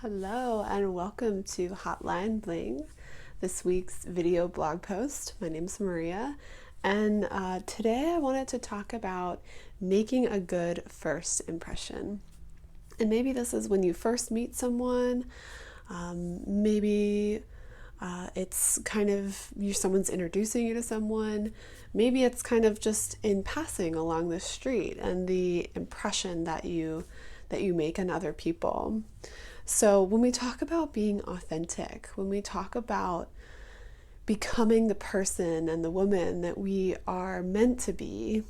Hello and welcome to Hotline Bling, this week's video blog post. My name's Maria, and today I wanted to talk about making a good first impression. And maybe this is when you first meet someone, maybe it's kind of someone's introducing you to someone. Maybe it's kind of just in passing along the street and the impression that you make on other people. So when we talk about being authentic, when we talk about becoming the person and the woman that we are meant to be,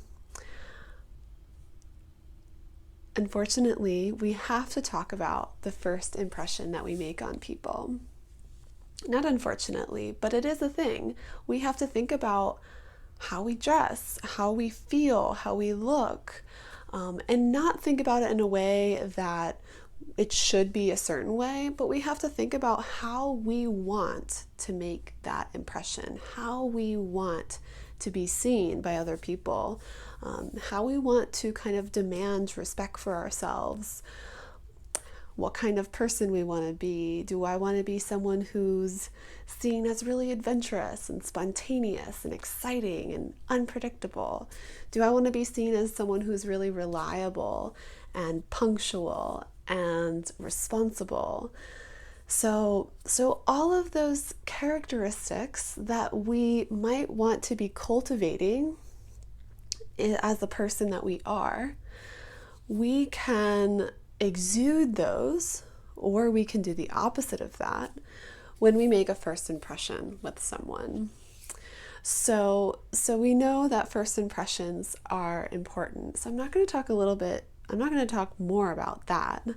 unfortunately, we have to talk about the first impression that we make on people. Not unfortunately, but it is a thing. We have to think about how we dress, how we feel, how we look, and not think about it in a way that it should be a certain way, but we have to think about how we want to make that impression, how we want to be seen by other people, how we want to kind of demand respect for ourselves, what kind of person we want to be. Do I want to be someone who's seen as really adventurous and spontaneous and exciting and unpredictable? Do I want to be seen as someone who's really reliable and punctual and responsible? So all of those characteristics that we might want to be cultivating as the person that we are, we can exude those, or we can do the opposite of that when we make a first impression with someone. So we know that first impressions are important. So I'm not going to talk more about that.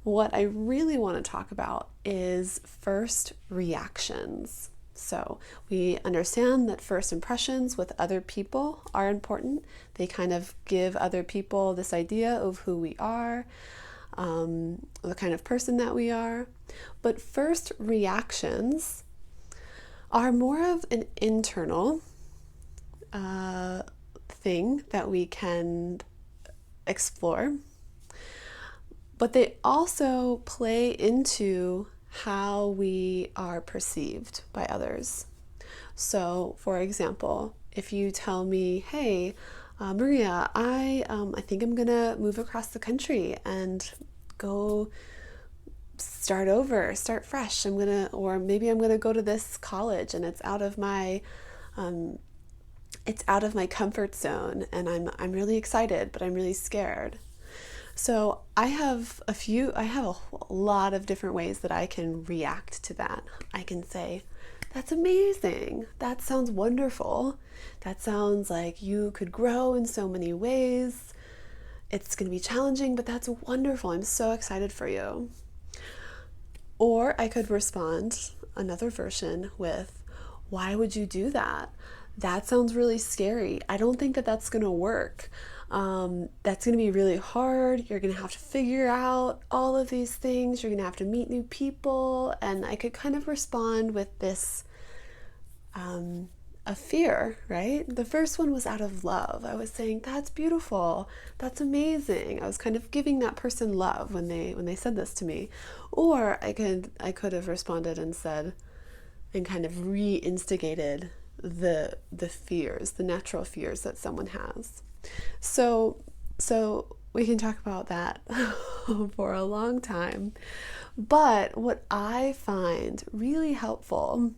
What I really want to talk about is first reactions. So we understand that first impressions with other people are important. They kind of give other people this idea of who we are, the kind of person that we are. But first reactions are more of an internal thing that we can explore, but they also play into how we are perceived by others. So, for example, if you tell me, hey, Maria, I think I'm gonna move across the country and go start over, start fresh. Or maybe I'm gonna go to this college and it's out of my comfort zone, and I'm really excited, but I'm really scared. So I have a lot of different ways that I can react to that. I can say, that's amazing. That sounds wonderful. That sounds like you could grow in so many ways. It's going to be challenging, but that's wonderful. I'm so excited for you. Or I could respond another version with, why would you do that? That sounds really scary. I don't think that that's going to work. That's going to be really hard. You're going to have to figure out all of these things. You're going to have to meet new people. And I could kind of respond with this a fear, right? The first one was out of love. I was saying, that's beautiful. That's amazing. I was kind of giving that person love when they said this to me. Or I could have responded and said, and kind of re-instigated the fears, the natural fears that someone has. So we can talk about that for a long time. But what I find really helpful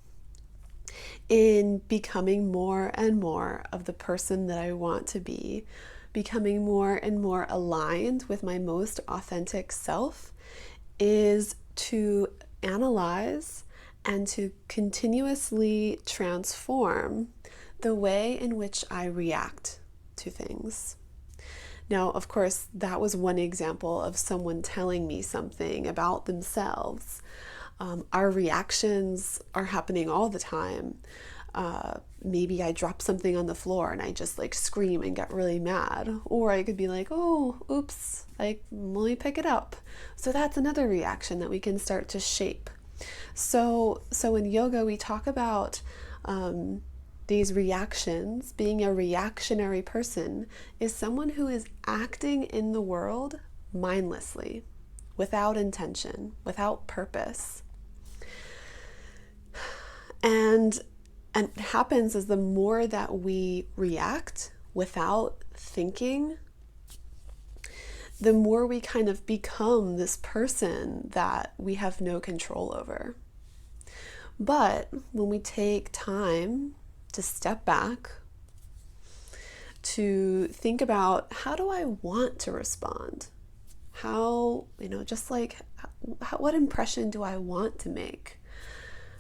in becoming more and more of the person that I want to be, becoming more and more aligned with my most authentic self, is to analyze and to continuously transform the way in which I react to things. Now, of course, that was one example of someone telling me something about themselves. Our reactions are happening all the time. Maybe I drop something on the floor and I just like scream and get really mad. Or I could be like, oh, oops, like, let me pick it up. So that's another reaction that we can start to shape. So in yoga, we talk about these reactions. Being a reactionary person is someone who is acting in the world mindlessly, without intention, without purpose. And it happens is the more that we react without thinking, the more we kind of become this person that we have no control over. But when we take time to step back, to think about, how do I want to respond? How, just like, what impression do I want to make?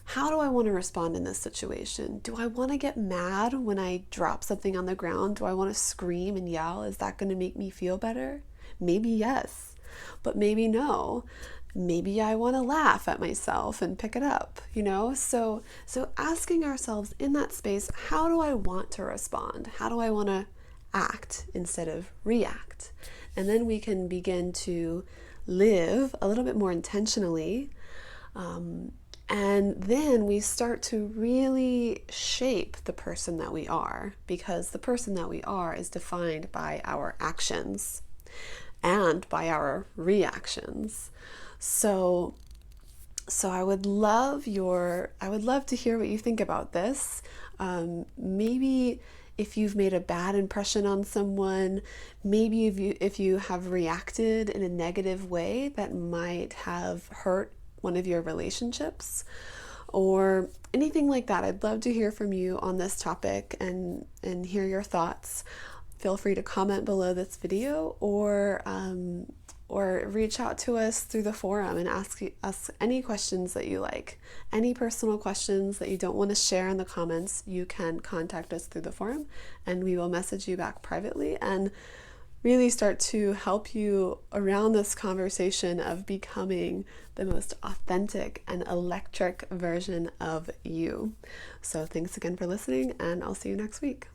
How do I want to respond in this situation? Do I want to get mad when I drop something on the ground? Do I want to scream and yell? Is that going to make me feel better? Maybe yes, but maybe no. Maybe I want to laugh at myself and pick it up, So asking ourselves in that space, how do I want to respond? How do I want to act instead of react? And then we can begin to live a little bit more intentionally. And then we start to really shape the person that we are, because the person that we are is defined by our actions and by our reactions. So I would love to hear what you think about this. Maybe if you've made a bad impression on someone, maybe if you have reacted in a negative way that might have hurt one of your relationships, or anything like that. I'd love to hear from you on this topic and hear your thoughts. Feel free to comment below this video, or reach out to us through the forum and ask us any questions that you like. Any personal questions that you don't want to share in the comments, you can contact us through the forum and we will message you back privately and really start to help you around this conversation of becoming the most authentic and electric version of you. So thanks again for listening, and I'll see you next week.